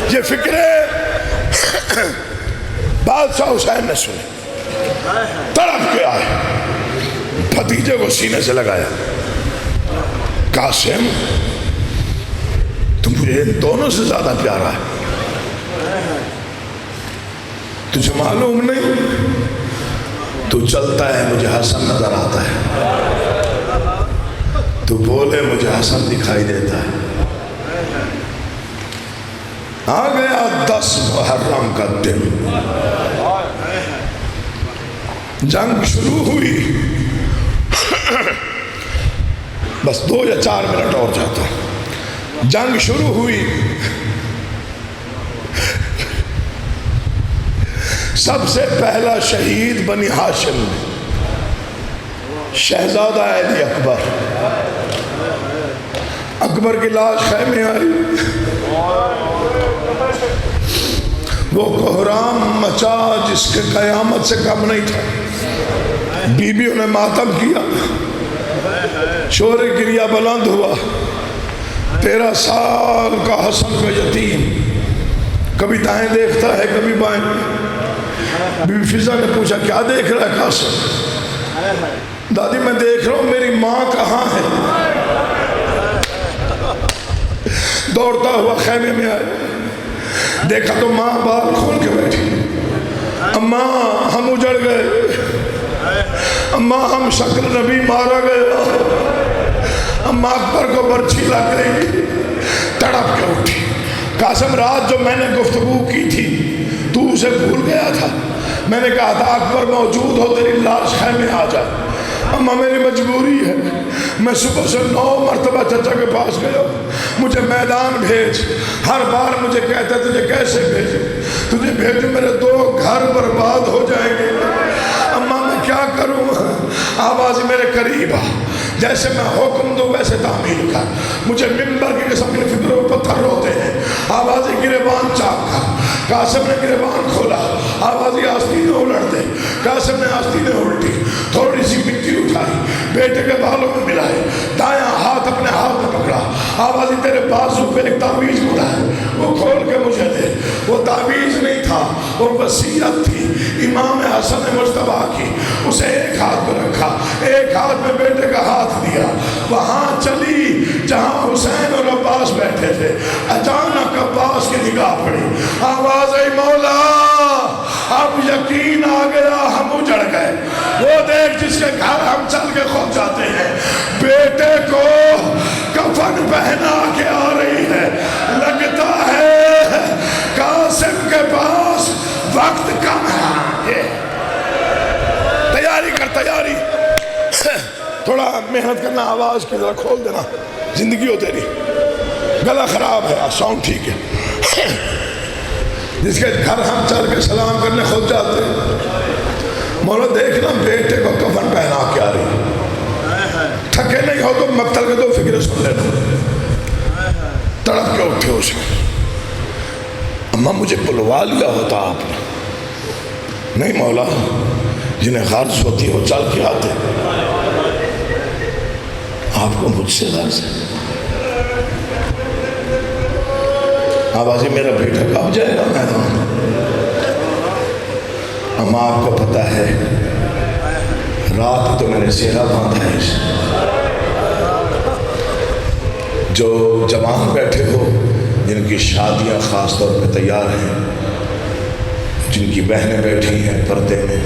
S2: یہ فکرے بادشاہ حسین نے سنے, تڑپ کے آئے, بھتیجے کو سینے سے لگایا. قاسم تم مجھے ان دونوں سے زیادہ پیارا ہے, تجھے معلوم نہیں, تو چلتا ہے مجھے حسن نظر آتا ہے, تو بولے مجھے حسن دکھائی دیتا ہے. آ گیا 10 محرم کا دن, جنگ شروع ہوئی. بس 2 یا 4 منٹ اور جاتا. جنگ شروع ہوئی، سب سے پہلا شہید بنی ہاشم میں شہزادہ علی اکبر. اکبر کی لاش خیمے آئی، وہ کوہرام مچا جس کے قیامت سے کم نہیں تھا. بیویوں نے ماتم کیا، شور گریہ بلند ہوا. 13 سال کا حسن کا یتیم کبھی دائیں دیکھتا ہے کبھی بائیں. بی بی فضا نے پوچھا کیا دیکھ رہا ہے قاسم؟ دادی میں دیکھ رہا ہوں میری ماں کہاں ہے. دوڑتا ہوا خیمے میں آیا، دیکھا تو ماں بال کھول کے بیٹھی. اماں ہم اجڑ گئے، اماں ہم شکل نبی مارا گیا. اماں اکبر کو برچھی لگ گئی، تڑپ کے اٹھی. قاسم رات جو میں نے گفتگو کی تھی تو اسے بھول گیا تھا. میں نے کہا تھا اکبر موجود ہو تیری لاش خیمے آ جائے. اماں میری مجبوری ہے، میں صبح سے 9 مرتبہ چچا کے پاس گیا، مجھے میدان بھیج. ہر بار مجھے کہتا تجھے کیسے بھیجوں، تجھے بھیجوں میرے 2 گھر برباد ہو جائیں گے. اماں میں کیا کروں؟ آواز میرے قریب آ، جیسے میں حکم دوں ویسے تعمیل کر. مجھے ممبر کی قسم کے فکروں پتھر روتے ہیں. آواز گریبان چاک کر. قاسم نے گریبان کھولا، آوازی آستینیں الٹ دے. قاسم نے آستینیں الٹی، تھوڑی سی مٹی اٹھائی، بیٹے کے بالوں میں ملائے، دایاں ہاتھ اپنے ہاتھ میں پکڑا. آوازی تیرے بازو پہ ایک تعویذ مڑا ہے، وہ کھول کے مجھے دے. وہ تعویذ نہیں تھا، وہ وصیت تھی امام حسن مجتبیٰ کی. اسے ایک ہاتھ میں رکھا، ایک ہاتھ میں بیٹے کا ہاتھ دیا. وہاں چلی جہاں حسین اور عباس بیٹھے تھے. اچانک عباس کی نگاہ پڑی، آواز اے مولا اب یقین آ گیا ہم اجڑ گئے. وہ دیکھ جس کے گھر ہم چل کے خود جاتے ہیں، بیٹے کو کفن پہنا کے آ رہی ہے. لگتا ہے قاسم کے پاس وقت کم ہے. تیاری کر، تیاری تھوڑا محنت کرنا، آواز کی ذرا کھول دینا. زندگی ہو تیری، گلا خراب ہے، ساؤنڈ ٹھیک ہے. جس کے گھر ہم چل کے سلام کرنے خود جاتے ہیں. مولا دیکھنا بیٹے کو کفن پہنا کے آ رہی. تھکے نہیں ہو تو مقتل کے 2 فکریں سن لینا. تڑپ کے اٹھے اسے، اماں مجھے بلوا لیا ہوتا آپ نے. نہیں مولا، جنہیں غرض ہوتی ہے وہ چل کے آتے. آپ کو مجھ سے غرض ہے. آوازی میرا بیٹا کب جائے گا میدان؟ اماں آپ کو پتہ ہے رات تو میں نے سہرا باندھا ہے. جو جوان بیٹھے ہو جن کی شادیاں خاص طور پہ تیار ہیں، جن کی بہنیں بیٹھی ہیں پردے میں،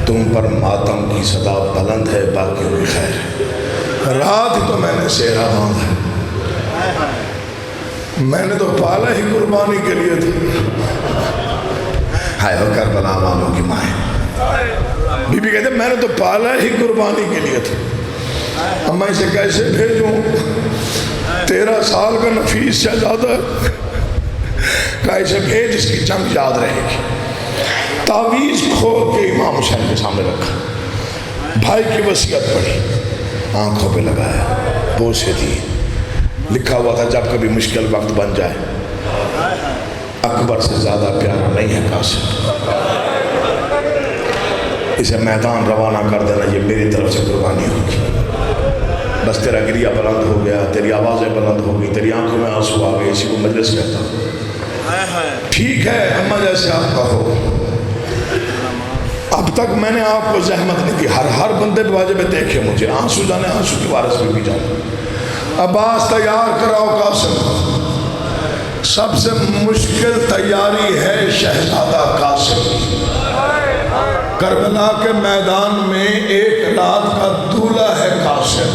S2: تم پر ماتم کی صدا بلند ہے، باقیوں کی خیر ہے. رات ہی تو میں نے سہرا باندھا ہے. میں نے تو پالا ہی قربانی کے لیے تھا. ہائے ہو کربلا والوں کی مائیں. بی بی کہتے میں نے تو پالا ہی قربانی کے لیے تھا. اب میں اسے کیسے بھیجوں؟ 13 سال کا نفیس شہزادہ، کیسے بھیج، اس کی جنگ یاد رہے گی. تعویذ کھول کے امام حسین کے سامنے رکھا، بھائی کی وصیت پڑھی، آنکھوں پہ لگایا، بوسے دی. لکھا ہوا تھا جب کبھی مشکل وقت بن جائے، اکبر سے زیادہ پیارا نہیں ہے قاسم. اسے میدان روانہ کر دینا، یہ میری طرف سے قربانی ہوگی. بس تیرا گریہ بلند ہو گیا، تیری آوازیں بلند ہو گئی، تیری آنکھوں میں آنسو آ گئے. اسی کو مجلس کہتا ہوں. ٹھیک ہے اماں جیسے آپ کا ہو. اب تک میں نے آپ کو زحمت نہیں دی. ہر بندے پہ واجب ہے دیکھے مجھے، آنسو جانے آنسو کی وارث بھی جانے. عباس تیار کراؤ قاسم. سب سے مشکل تیاری ہے شہزادہ قاسم کی. کربلا کے میدان میں 1 رات کا دولہ ہے قاسم.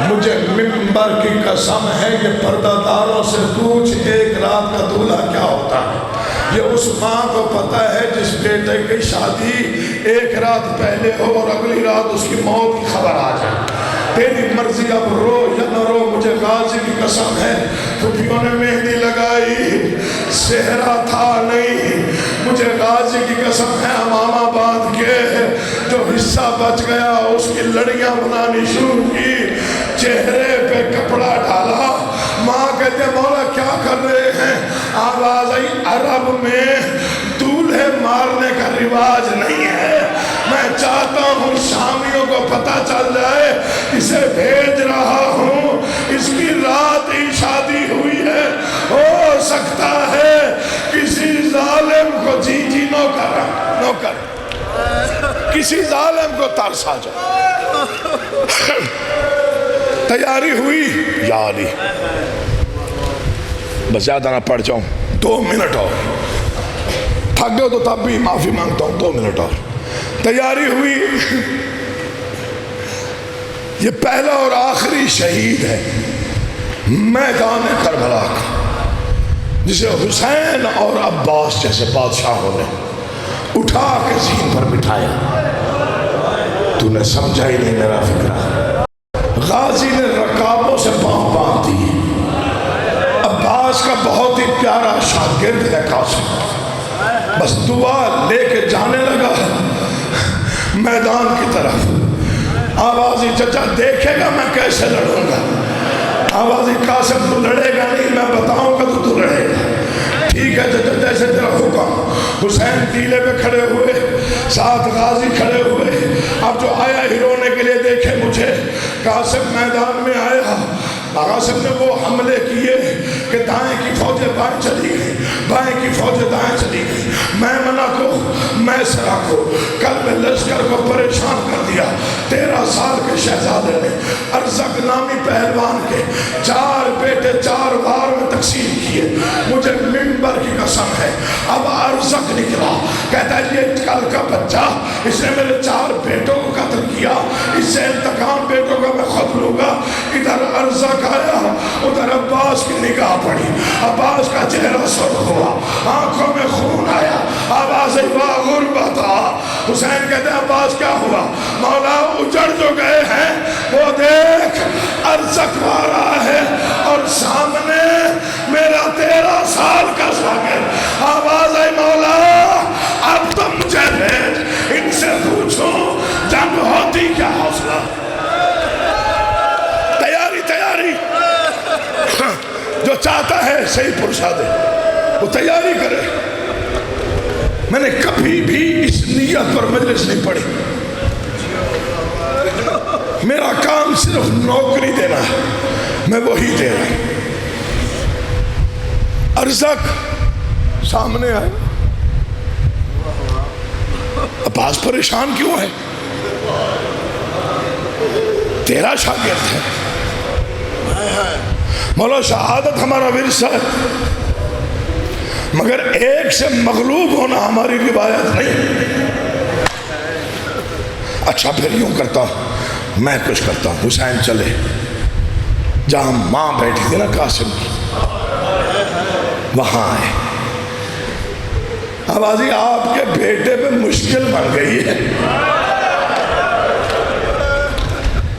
S2: مجھے ممبر کی قسم ہے یہ پردہ داروں سے پوچھ 1 رات کا دولہ کیا ہوتا ہے. یہ اس ماں کو پتہ ہے جس بیٹے کی شادی 1 رات پہلے ہو اور اگلی رات اس کی موت کی خبر آ جائے. تیری مرضی اب رو یا نہ رو، مجھے غازی کی قسم ہے پھوپھیوں نے مہندی لگائی صحرا تھا نہیں، مجھے غازی کی قسم ہے امامہ باندھ کے جو حصہ بچ گیا اس کی لڑیاں بنانی شروع کی، چہرے پہ کپڑا ڈالا، ماں کہتے مولا کیا کر رہے ہیں؟ آواز آئی عرب میں دولہے مارنے کا رواج نہیں ہے، میں چاہتا ہوں شامیوں کو پتہ چل جائے اسے بھیج رہا ہوں، اس کی رات ہی شادی ہوئی ہے، ہو سکتا ہے کسی ظالم کو جی نوکر کسی ظالم کو ترس آ جائے۔ تیاری ہوئی یا علی، بس زیادہ نہ پڑھ جاؤں، 2 منٹ اور، تھک گئے تو تب بھی معافی مانگتا ہوں، 2 منٹ اور۔ تیاری ہوئی، یہ پہلا اور آخری شہید ہے میدان کربلا کا، جسے حسین اور عباس جیسے بادشاہوں نے اٹھا کے زین پر بٹھایا۔ تو نے سمجھا ہی نہیں میرا فکرہ، غازی نے رکابوں سے پاؤں باندھ دیے۔ عباس کا بہت ہی پیارا شاگرد ہے قاسم، بس دعا لے کے جانے لگا میدان کی طرف۔ آوازی چچا دیکھے گا میں کیسے لڑوں گا؟ آوازی قاسم تو لڑے گا نہیں، میں بتاؤں گا تو لڑے گا۔ ٹھیک ہے چچا جیسے تیرا حکم۔ حسین ٹیلے پہ کھڑے ہوئے، ساتھ غازی کھڑے ہوئے، اب جو آیا ہی رونے کے لیے دیکھے مجھے۔ قاسم میدان میں آیا، قاسم نے وہ حملے کیے کہ دائیں کی فوجیں بائیں چلی گئی، بائیں کی فوجیں دائیں چلی گئی، میمنہ کو میسرہ کو قلب لشکر کو پریشان کر دیا۔ 13 سال کے شہزادے نے ارزق نامی پہلوان کے 4 بیٹے 4 وار میں تقسیم کیے۔ مجھے منبر کی قسم ہے اب ارزق نکلا، کہتا ہے یہ کل کا بچہ اس نے میرے 4 بیٹوں کو قتل کیا، اس سے انتقام بیٹوں کا میں خود لوں گا۔ ادھر ارزق آیا، ادھر عباس کی نگاہ پڑی، عباس کا چہرہ سرخ ہوا، آنکھوں میں خون آیا، آواز واہ غربتا۔ حسین کہتے ہیں عباس کیا ہوا؟ مولا اجڑ جو گئے ہیں وہ دیکھ، ارزق مارا ہے اور سامنے میرا 13 سال کا شاگرد۔ آواز ہے مولا اب تو مجھے بھیج، ان سے پوچھو جنگ ہوتی کیا حوصلہ۔ جو چاہتا ہے صحیح پرسا دے، وہ تیاری کرے۔ میں نے کبھی بھی اس نیت پر مجلس نہیں پڑھی، میرا کام صرف نوکری دینا ہے، میں وہی دے رہا ہوں۔ ارزق سامنے آئے، عباس پریشان کیوں ہے؟ تیرا شاگرد ہے، مولا شہادت ہمارا ورثہ ہے، مگر ایک سے مغلوب ہونا ہماری روایت نہیں۔ اچھا پھر یوں کرتا ہوں، میں کچھ کرتا ہوں، حسین چلے جہاں ماں بیٹھی تھی نا قاسم کی، وہاں آئے۔ آوازی آپ کے بیٹے پہ مشکل بن گئی ہے،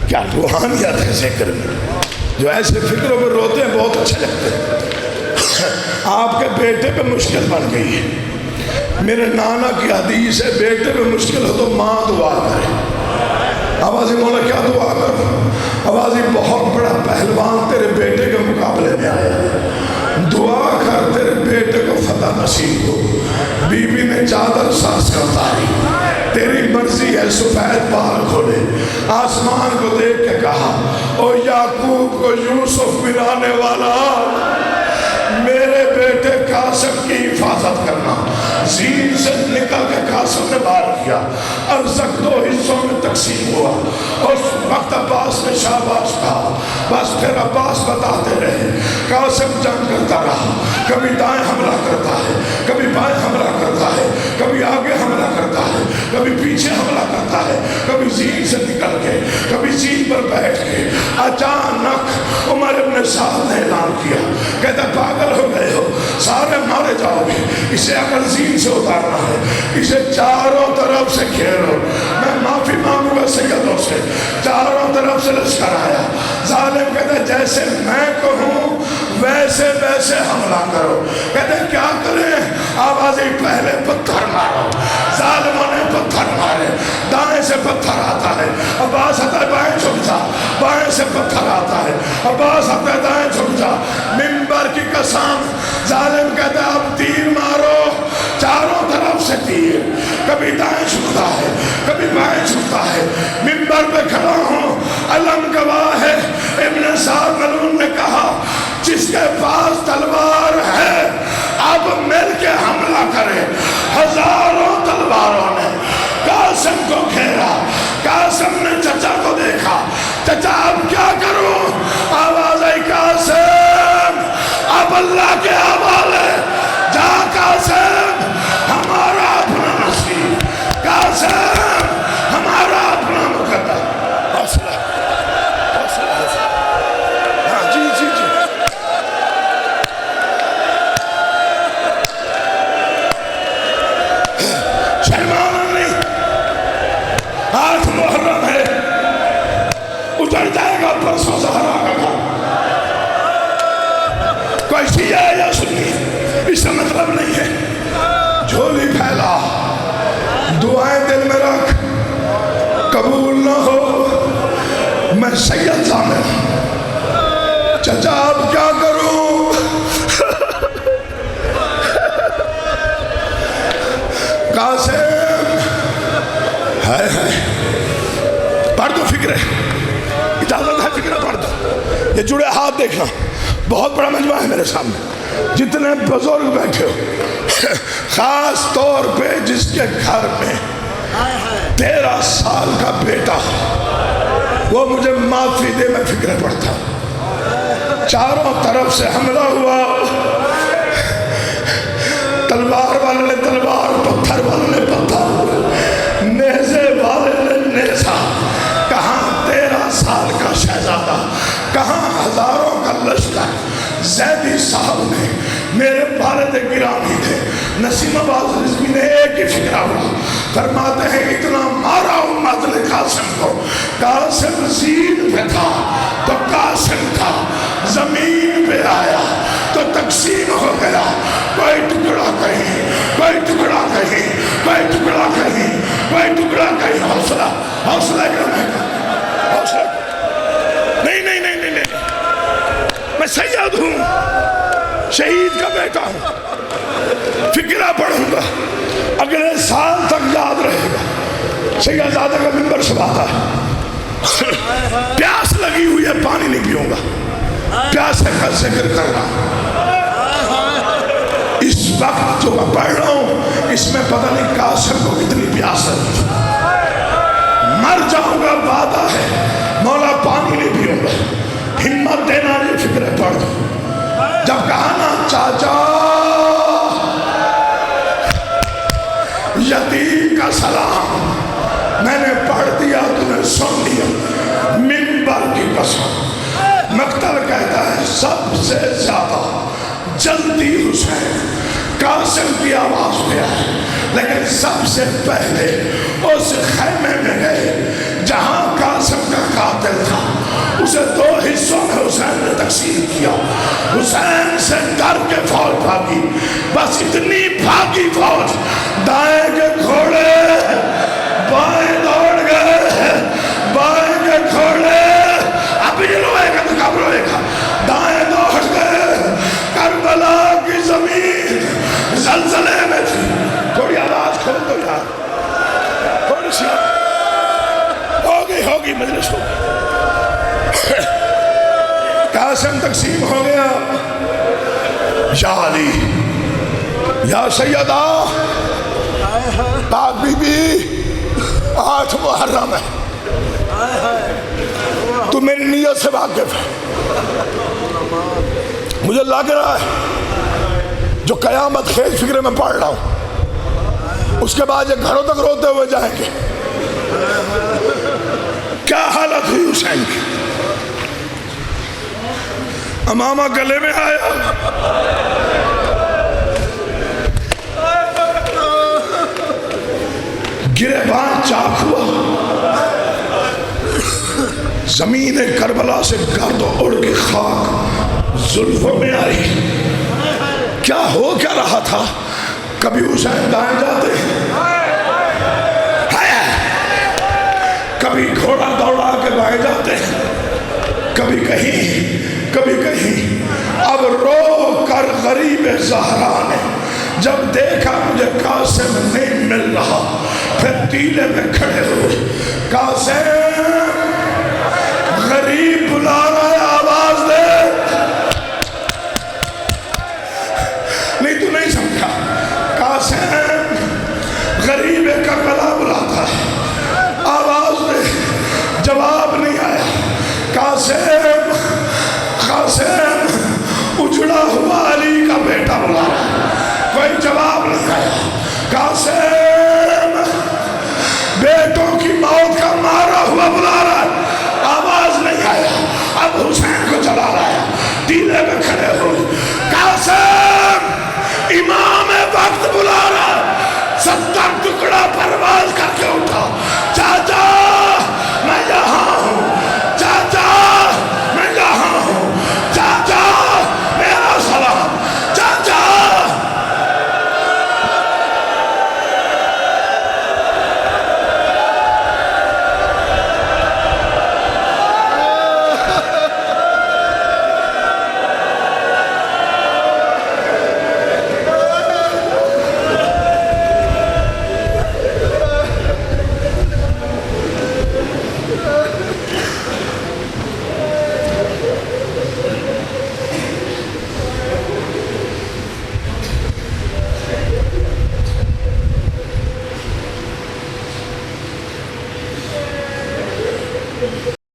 S2: کیا روحانیت ہے ذکر میں، جو ایسے فکروں پر روتے ہیں بہت اچھے لگتے ہیں۔ آپ کے بیٹے پہ مشکل بن گئی ہے، میرے نانا کی حدیث ہے بیٹے پہ مشکل ہو تو ماں دعا کرے۔ آوازی مولا کیا دعا کرو؟ آوازی بہت بڑا پہلوان تیرے بیٹے کے مقابلے میں آیا، دعا کر تیرے بیٹے کو فتح نصیب ہو۔ بی بی نے چادر سر سے اتاری، تیری مرضی ہے سفید بال کھولے، آسمان کو دیکھ کے کہا او یعقوب کو یوسف ملانے والا، میرے بیٹے قاسم کی حفاظت کرنا۔ زین سے نکل کے قاسم نے بار کیا، ارزق 2 حصوں میں تقسیم ہوا۔ اس وقت عباس نے شاباش کہا، بس پھر عباس بتاتے رہے۔ قاسم جنگ کرتا رہا، کبھی دائیں حملہ کرتا ہے، کبھی بائیں حملہ کرتا ہے، کبھی آگے حملہ کرتا ہے، کبھی پیچھے حملہ کرتا ہے، کبھی زین سے نکل کے، کبھی زین پر بیٹھ کے۔ اچانک عمر ابن سعد نے اعلان کیا، کہتا پاگل ہو گئے ہو، سارے مارے جاؤ گے، اسے اگر زین سے اتارنا ہے، اسے چاروں طرف سے گھیرو۔ میں معافی مانگوں گا
S3: و سیدوں سے چاروں طرف سے لشکر آیا. ظالم کہتے ہیں جیسے میں کہوں ویسے ویسے حملہ کرو. کہتے ہیں کیا کریں؟ آوازیں پہلے پتھر مارو. ظالموں نے پتھر مارے. دائیں سے پتھر آتا ہے. عباس آتا ہے بائیں جھک جا. بائیں سے پتھر آتا ہے. عباس آتا ہے دائیں جھک جا. منبر کی قسم. ظالم کہتا ہے اب تیر مارو. چاروں طرف سے تیر. کبھی دائیں جھکتا ہے کبھی بائیں جھکتا ہے. منبر پہ کھڑا ہوں. علم گواہ ہے. ابن سعد ملعون نے کہا جس کے پاس تلوار ہے اب مل کے حملہ کرے. ہزاروں تلواروں نے قاسم کو گھیرا. قاسم نے چچا کو دیکھا. چچا اب کیا کروں؟ آواز آئی قاسم اب اللہ کے حوالے. جا قاسم ہمارا اپنا نصیب. قاسم ہمارا اپنا مقدر. حوصلہ حوصلہ. ہاں جی جی جی. شرمانا نہیں. آج محرم ہے. اجڑ جائے گا پرسوں زہرا کا. کوئی شیعہ ہے یا سنی اس کا مطلب نہیں ہے. جھولی پھیلا دعائیں دل میں رکھ. قبول نہ ہو میں سید ضامن. چچا اب کیا کروں؟ قاسم ہائے ہائے. پڑھ دو فکرے. اجازت ہے فکرے پڑھ دو. یہ جڑے ہاتھ دیکھنا. بہت بڑا مجمع ہے میرے سامنے. جتنے بزرگ بیٹھے ہو خاص طور پہ جس کے گھر میں 13 سال کا بیٹا وہ مجھے معافی دے میں فکرے پڑھتا. چاروں طرف سے حملہ ہوا. تلوار والے نے تلوار, پتھر والے نے پتھر, نیزے والے نے نیزہ. کہاں 13 سال کا شہزادہ, کہاں ہزاروں کا لشکر. زیدی صاحب نے میرے والد گرامی تھے نسیم آباد رضوی نے ایک ہی فکرہ ہوا. فرماتے ہیں اتنا مارا امت نے قاسم کو. قاسم زین پہ تھا تو قاسم تھا. زمین پہ آیا تو تقسیم ہو گیا. کوئی ٹکڑا کہیں, کوئی ٹکڑا کہیں, کوئی ٹکڑا کہیں, کوئی ٹکڑا کہیں. حوصلہ حوصلہ کرنے کا حوصلہ. نہیں نہیں نہیں نہیں نہیں. میں سید ہوں, شہید کا بیٹا ہوں. فکرہ پڑھوں گا اگلے سال تک یاد رہے گا. سیدزادہ کا منبر سباتا ہے. پیاس لگی ہوئی ہے پانی نہیں پیوں گا. پیاسے کا ذکر کر رہا ہوں. اس وقت جو میں پڑھ رہا ہوں اس میں پتہ نہیں قاسم کو کتنی پیاس ہے. مر جاؤں گا وعدہ ہے. مولا پانی نہیں پیوں گا. ہمت دینا یہ فکرے پڑھ دو. جب کہا نا چاچا یتیم کا سلام, میں نے پڑھ دیا تو نے سن لیا. منبر کی قسم. مقتل کہتا ہے سب سے زیادہ جلدی حسین قاسم کی آواز پہ آئے, لیکن سب سے پہلے اس خیمے میں گئے جہاں قاسم کا قاتل تھا. اسے 2 حصوں میں حسین نے تقسیم کیا. حسین سے ڈر کے فوج بھاگی. بس اتنی بھاگی فوج دائیں کے گھوڑے بائیں دوڑ گئے. بائیں کے گھوڑے ابھی روئے گا تو کب روئے گا. دائیں دوڑ گئے. کربلا کی زمین زلزلے میں تھی. تھوڑی آواز کھول دو یار, تھوڑی سی ہوگی مجلس ہوگی. قاسم تقسیم ہو گیا. یا علی یا سیدہ پاک بی بی 8 محرم ہے. تو میری نیت سے واقف ہے. مجھے لگ رہا ہے جو قیامت خیز فکرے میں پڑھ رہا ہوں اس کے بعد یہ گھروں تک روتے ہوئے جائیں گے. کیا حالت ہوئی حسین کی. امامہ گلے میں آیا, گریبان چاک ہوا, زمین کربلا سے گرد اڑ کے خاک زلفوں میں آئی. کیا ہو کیا رہا تھا؟ کبھی حسین دائیں جاتے کبھی گھوڑا دوڑا کے بائیں جاتے کبھی کہیں کبھی کہیں. اب رو کر غریب زہرا نے جب دیکھا مجھے قاسم نہیں مل رہا پھر ٹیلے میں کھڑے ہوئے. قاسم غریب بلا رہا ہے آواز دے. نہیں تو نہیں سمجھا. قاسم غریب کربلا بلاتا ہے آواز دے. جواب نہیں آیا. قاسم قاسم اجڑا ہوا علی کا بیٹا بلا رہا ہے. کوئی جواب نہیں آیا. قاسم بیٹوں کی موت کا مارا ہوا بلا رہا ہے. آواز نہیں آیا. اب حسین کو چلا رہا ہے. ٹیلے میں کھڑے ہوئے. قاسم امام وقت بلا رہا ہے. 70 ٹکڑا پرواز کر کے